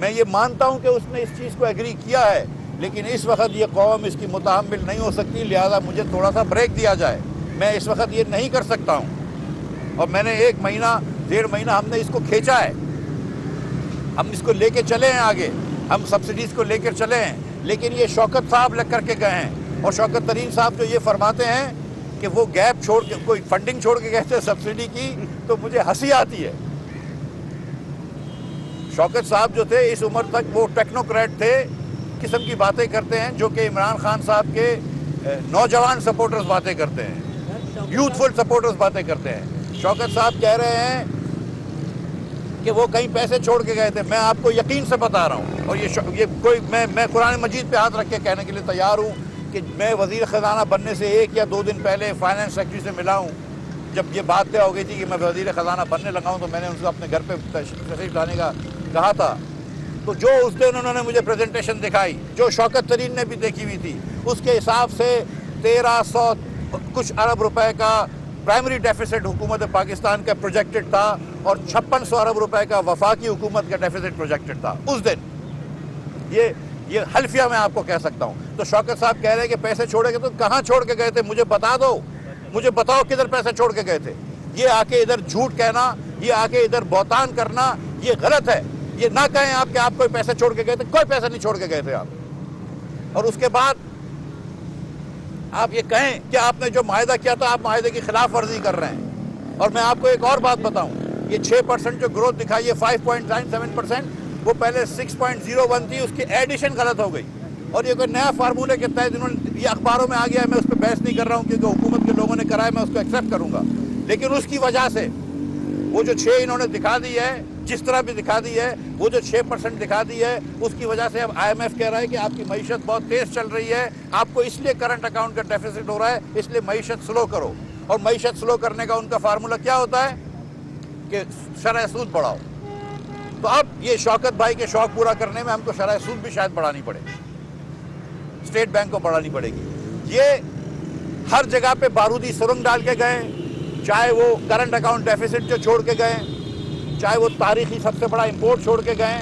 मैं ये मानता हूँ कि उसने इस चीज़ को एग्री किया है, लेकिन इस वक्त ये कौम इसकी मुतहम्मिल नहीं हो सकती, लिहाजा मुझे थोड़ा सा ब्रेक दिया जाए। मैं इस वक्त ये नहीं कर सकता हूँ। और मैंने 1 महीना 1.5 महीना हमने इसको खींचा है, हम इसको लेके चले हैं आगे, हम सब्सिडीज़ को लेकर चले हैं, लेकिन ये शौकत साहब लग करके गए हैं। और शौकत तरीन साहब जो ये फरमाते हैं कि वो गैप छोड़ के कोई फंडिंग छोड़ के कहते हैं सब्सिडी की, तो मुझे हंसी आती है। शौकत साहब जो थे इस उम्र तक वो टेक्नोक्रेट थे, किस्म की बातें करते हैं जो कि इमरान खान साहब के नौजवान सपोर्टर्स बातें करते हैं, यूथफुल सपोर्टर्स बातें करते हैं। शौकत साहब कह रहे हैं कि वो कहीं पैसे छोड़ के गए थे। मैं आपको यकीन से बता रहा हूँ, और ये कोई मैं कुरान मजीद पे हाथ रख के कहने के लिए तैयार हूँ कि मैं वज़ीर ख़जाना बनने से 1 या 2 दिन पहले फाइनेंस सेक्रेटरी से मिला हूँ। जब ये बात तय हो गई थी कि मैं वज़ीर ख़जाना बनने लगा हूँ, तो मैंने उनको अपने घर पे तशरीफ़ लाने का कहा था। तो जो उस दिन उन्होंने मुझे प्रेजेंटेशन दिखाई, जो शौकत तरीन ने भी देखी हुई थी, उसके हिसाब से 1300 कुछ अरब रुपए का प्राइमरी डेफिसिट हुकूमत पाकिस्तान का प्रोजेक्टेड था, और 5600 अरब रुपए का वफाकी हुकूमत का डेफिसिट प्रोजेक्टेड था उस दिन। ये हल्फिया मैं आपको कह सकता हूँ। तो शौकत साहब कह रहे हैं कि पैसे छोड़ेंगे, तो कहाँ छोड़ के गए थे मुझे बता दो, मुझे बताओ किधर पैसे छोड़ के गए थे। ये आके इधर झूठ कहना, ये आके इधर बहतान करना, ये गलत है। ये ना कहें आप कि आप कोई पैसे छोड़ के गए थे, कोई पैसा नहीं छोड़ के गए थे आप। और उसके बाद आप ये कहें कि आपने जो माहिदा किया था, आप माहिदे की खिलाफ वर्जी कर रहे हैं। और मैं आपको एक और बात बताऊं, ये 6% जो ग्रोथ दिखाई है 5.97%, वो पहले 6.01 थी, उसकी एडिशन गलत हो गई। और ये कोई नया फार्मूले के तहत इन्होंने, ये अखबारों में आ गया है, मैं उस पर बहस नहीं कर रहा हूँ क्योंकि हुकूमत के लोगों ने कराया, मैं उसको एक्सेप्ट करूँगा। लेकिन उसकी वजह से वो जो 6 इन्होंने दिखा दी है, जिस तरह भी दिखा दी है, वो जो 6% दिखा दी है, उसकी वजह से अब IMF कह रहा है कि आपकी मईशत बहुत तेज चल रही है, आपको इसलिए करंट अकाउंट का डेफिसिट हो रहा है, इसलिए मईशत स्लो करो। और मईशत स्लो करने का उनका फार्मूला क्या होता है कि शरह सूद बढ़ाओ। तो अब ये शौकत भाई के शौक पूरा करने में हमको शरह सूद भी शायद बढ़ानी पड़ेगी, स्टेट बैंक को बढ़ानी पड़ेगी। ये हर जगह पे बारूदी सुरंग डाल के गए, चाहे वो करंट अकाउंट डेफिसिट जो छोड़ के गए, चाहे वो तारीखी सबसे बड़ा इंपोर्ट छोड़ के गए।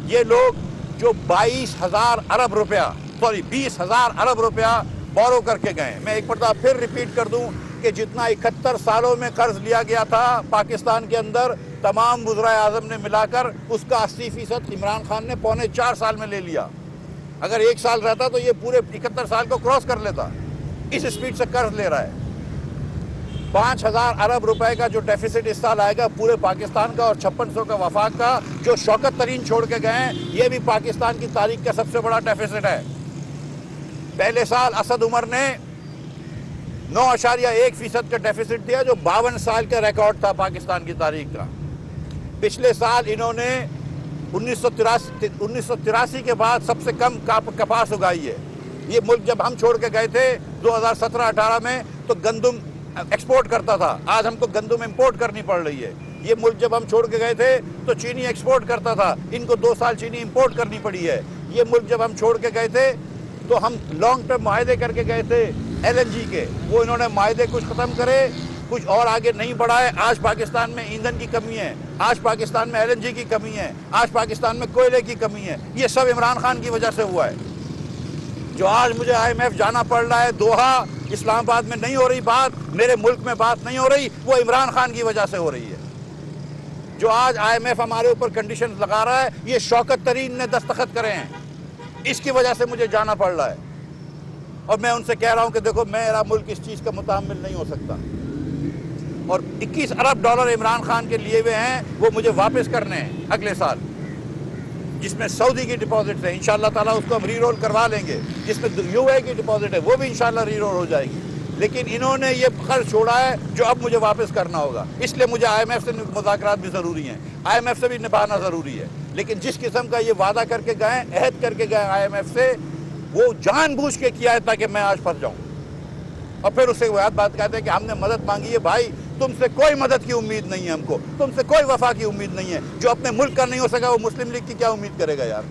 ये लोग जो 22,000 अरब रुपया, सॉरी 20,000 अरब रुपया बोरो करके गए। मैं एक मरतबा फिर रिपीट कर दूं कि जितना 71 सालों में कर्ज लिया गया था पाकिस्तान के अंदर, तमाम वज़राए आज़म ने मिलाकर उसका 80% इमरान खान ने 3.25 साल में ले लिया। अगर 1 साल रहता तो ये पूरे 71 साल को क्रॉस कर लेता। इस स्पीड से कर्ज ले रहा है। 5,000 अरब रुपए का जो डेफिसिट इस साल आएगा पूरे पाकिस्तान का, और 5600 का वफाक का जो शौकत तरीन छोड़ के गए हैं, ये भी पाकिस्तान की तारीख का सबसे बड़ा डेफिसिट है। पहले साल असद उमर ने 9.1% का डेफिसिट दिया, जो 52 साल का रिकॉर्ड था पाकिस्तान की तारीख का। पिछले साल इन्होंने 1983 के बाद सबसे कम कपास उगाई है। ये मुल्क जब हम छोड़ के गए थे 2017-18 में, तो गंदम एक्सपोर्ट करता था, आज हमको गंदम इंपोर्ट करनी पड़ रही है। ये मुल्क जब हम छोड़ के गए थे तो चीनी एक्सपोर्ट करता था, इनको 2 साल चीनी इंपोर्ट करनी पड़ी है। ये मुल्क जब हम छोड़ के गए थे तो हम लॉन्ग टर्म माहदे करके गए थे LNG के, वो इन्होंने माहदे कुछ ख़त्म करे, कुछ और आगे नहीं बढ़ाए। आज पाकिस्तान में ईंधन की कमी है, आज पाकिस्तान में LNG की कमी है, आज पाकिस्तान में कोयले की कमी है। ये सब इमरान खान की वजह से हुआ है। जो आज मुझे IMF जाना पड़ रहा है, दोहा, इस्लामाबाद में नहीं हो रही बात, मेरे मुल्क में बात नहीं हो रही, वो इमरान खान की वजह से हो रही है। जो आज IMF हमारे ऊपर कंडीशन लगा रहा है, ये शौकत तरीन ने दस्तखत करे हैं, इसकी वजह से मुझे जाना पड़ रहा है। और मैं उनसे कह रहा हूं कि देखो, मेरा मुल्क इस चीज़ का मुतामिल नहीं हो सकता। और 21 अरब डॉलर इमरान खान के लिए हुए हैं, वो मुझे वापस करने हैं अगले साल, जिसमें सऊदी की डिपॉजिट है, इंशाल्लाह ताला उसको हम रीरोल करवा लेंगे। जिसमें UAE की डिपॉजिट है, वो भी इंशाल्लाह रीरोल हो जाएगी। लेकिन इन्होंने ये कर्ज छोड़ा है जो अब मुझे वापस करना होगा, इसलिए मुझे IMF से मुज़ाकरात भी ज़रूरी हैं, IMF से भी निभाना ज़रूरी है। लेकिन जिस किस्म का ये वादा करके गए, अहद करके गए IMF से, वो जानबूझ के किया है ताकि मैं आज फंस जाऊँ। और फिर उससे वो बात कहते हैं कि हमने मदद मांगी है। भाई, तुमसे कोई मदद की उम्मीद नहीं है हमको, तुमसे कोई वफा की उम्मीद नहीं है। जो अपने मुल्क का नहीं हो सका, वो मुस्लिम लीग की क्या उम्मीद करेगा यार।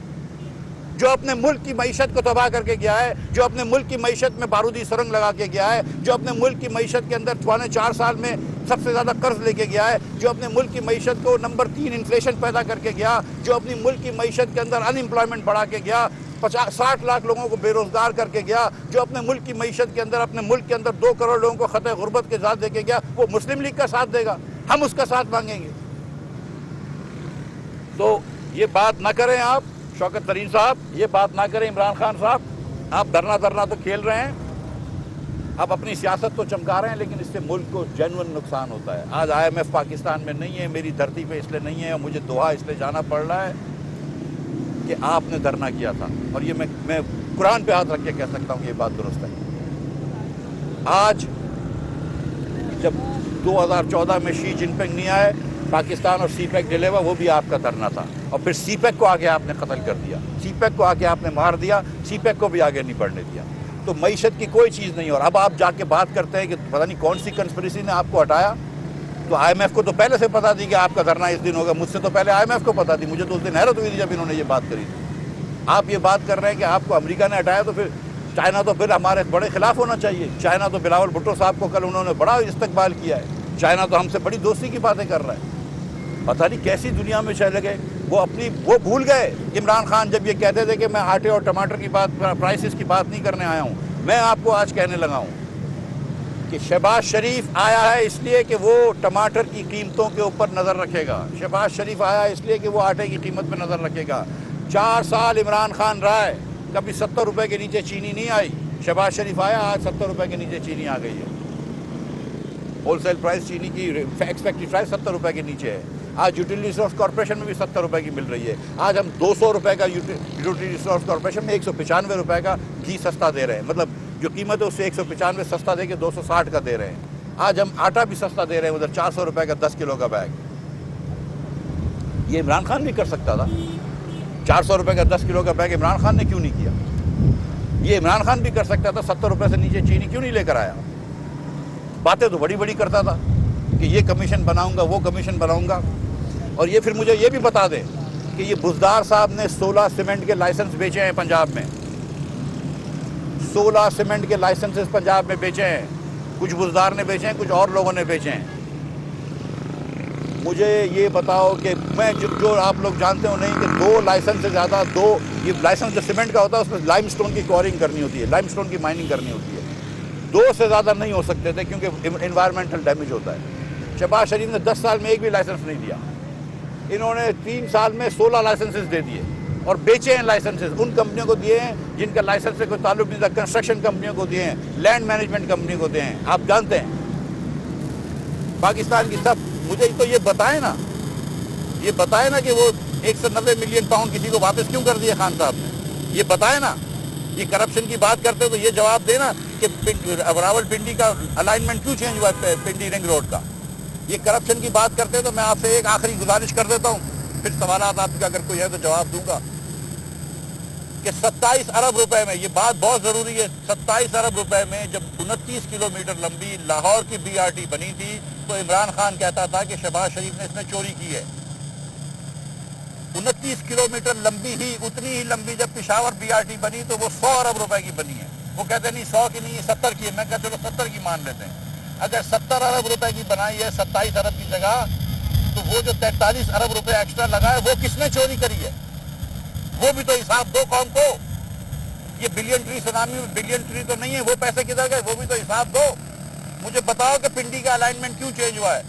जो अपने मुल्क की मईशत को तबाह करके गया है, जो अपने मुल्क की मईशत में बारूदी सुरंग लगा के गया है, जो अपने मुल्क की मईशत के अंदर 4 साल में सबसे ज़्यादा कर्ज लेके गया है, जो अपने मुल्क की मईशत को नंबर 3 इन्फ्लेशन पैदा करके गया, जो अपनी मुल्क की मईशत के अंदर अनएम्प्लॉयमेंट बढ़ा के गया, 60 लाख लोगों को बेरोजगार करके गया, जो अपने मुल्क की मईशत के अंदर अपने मुल्क के अंदर 2 करोड़ लोगों को खतरे गुर्बत के साथ देके गया, वो मुस्लिम लीग का साथ देगा, हम उसका साथ मांगेंगे। तो ये बात ना करें आप शौकत तरीन साहब, ये बात ना करें इमरान खान साहब, आप धरना तो खेल रहे हैं, आप अपनी सियासत तो चमका रहे हैं, लेकिन इससे मुल्क को जेन्युइन नुकसान होता है। आज IMF पाकिस्तान में नहीं है, मेरी धरती पे इसलिए नहीं है, और मुझे दोहा इसलिए जाना पड़ रहा है कि आपने धरना किया था, और ये मैं कुरान पे हाथ रख के कह सकता हूँ कि ये बात दुरुस्त है। आज जब 2014 में शी जिनपिंग नहीं आए, पाकिस्तान और CPEC डिले हुआ, वो भी आपका धरना था, और फिर CPEC को आगे आपने कत्ल कर दिया, CPEC को आगे आपने मार दिया, CPEC को भी आगे नहीं बढ़ने दिया। तो मईशत की कोई चीज़ नहीं। और अब आप जाके बात करते हैं कि पता नहीं कौन सी कंस्पिरेसी ने आपको हटाया। तो IMF को तो पहले से पता थी कि आपका धरना इस दिन होगा, मुझसे तो पहले IMF को पता थी, मुझे तो उस दिन हैरत हुई थी जब इन्होंने ये बात करी थी। आप ये बात कर रहे हैं कि आपको अमेरिका ने हटाया, तो फिर चाइना तो फिर हमारे बड़े खिलाफ होना चाहिए। चाइना तो बिलावल भुट्टो साहब को कल उन्होंने बड़ा इस्तकबाल किया है, चाइना तो हमसे बड़ी दोस्ती की बातें कर रहा है। पता नहीं कैसी दुनिया में चले गए, वो भूल गए इमरान खान जब ये कहते थे कि मैं आटे और टमाटर की बात, प्राइसेस की बात नहीं करने आया हूँ। मैं आपको आज कहने लगा हूँ कि शहबाज शरीफ आया है इसलिए कि वो टमाटर की कीमतों के ऊपर नज़र रखेगा, शहबाज शरीफ आया है इसलिए कि वो आटे की कीमत पर नज़र रखेगा। 4 साल इमरान खान रहा है, कभी 70 रुपये के नीचे चीनी नहीं आई। शहबाज शरीफ आया, आज 70 रुपये के नीचे चीनी आ गई है। होलसेल प्राइस चीनी की एक्सपेक्टेड प्राइस 70 रुपये के नीचे है। आज यूटिलिटी रिसोर्स कॉर्पोरेशन में भी 70 रुपये की मिल रही है। आज हम 200 रुपये का यूटिलिटी रिसोर्स कॉर्पोरेशन में 195 रुपये का घी सस्ता दे रहे हैं, मतलब जो कीमत है उससे 195 सस्ता दे के 260 का दे रहे हैं। आज हम आटा भी सस्ता दे रहे हैं, उधर 400 रुपये का 10 किलो का बैग। ये इमरान खान भी कर सकता था। 400 रुपये का 10 किलो का बैग इमरान खान ने क्यों नहीं किया? ये इमरान खान भी कर सकता था। 70 रुपये से नीचे चीनी क्यों नहीं लेकर आया? बातें तो बड़ी बड़ी करता था कि ये कमीशन बनाऊंगा, वो कमीशन बनाऊंगा। और ये फिर मुझे ये भी बता दें कि ये बुजदार साहब ने 16 सीमेंट के लाइसेंस बेचे हैं पंजाब में। 16 सीमेंट के लाइसेंसेस पंजाब में बेचे हैं। कुछ बुजदार ने बेचे हैं, कुछ और लोगों ने बेचे हैं। मुझे ये बताओ कि मैं जो आप लोग जानते हो नहीं कि 2 लाइसेंस से ज़्यादा, 2 ये लाइसेंस जो सीमेंट का होता है उसमें लाइमस्टोन की क्वारिंग करनी होती है, लाइमस्टोन की माइनिंग करनी होती है। 2 से ज़्यादा नहीं हो सकते थे क्योंकि इन्वायरमेंटल डैमेज होता है। शहबाज शरीफ ने 10 साल में एक भी लाइसेंस नहीं दिया। इन्होंने 3 साल में 16 लाइसेंसेस दे दिए और बेचे हैं लाइसेंसेस। उन कंपनियों को दिए हैं जिनका लाइसेंस से कोई ताल्लुक नहीं था, कंस्ट्रक्शन कंपनियों को दिए हैं, लैंड मैनेजमेंट कंपनी को दिए हैं। आप जानते हैं पाकिस्तान की सब, मुझे तो ये बताएं ना, ये बताएं ना कि वो 190 मिलियन पाउंड किसी को वापस क्यों कर दिया खान साहब ने, ये बताएं ना। ये करप्शन की बात करते हो तो ये जवाब देना कि रावलपिंडी का अलाइनमेंट क्यों चेंज हुआ है पिंडी रिंग रोड का। ये करप्शन की बात करते हैं तो मैं आपसे एक आखिरी गुजारिश कर देता हूँ, फिर सवाल आपका अगर कोई है तो जवाब दूंगा कि 27 अरब रुपए में, ये बात बहुत जरूरी है, 27 अरब रुपए में जब 29 किलोमीटर लंबी लाहौर की BRT बनी थी तो इमरान खान कहता था कि शहबाज शरीफ ने इसमें चोरी की है। 29 किलोमीटर लंबी ही, उतनी ही लंबी जब पेशावर BRT बनी तो वो 100 अरब रुपए की बनी है। वो कहते नहीं 100 की नहीं है, 70 की है। मैं कहता चलो 70 की मान लेते हैं। अगर 70 अरब रुपए की बनाई है 27 अरब की जगह, तो वो जो 43 अरब रुपए एक्स्ट्रा लगा है वो किसने चोरी करी है? वो भी तो हिसाब दो कौम को। ये बिलियन ट्री सुनामी में बिलियन ट्री तो नहीं है, वो पैसे किधर गए वो भी तो हिसाब दो। मुझे बताओ कि पिंडी का अलाइनमेंट क्यों चेंज हुआ है।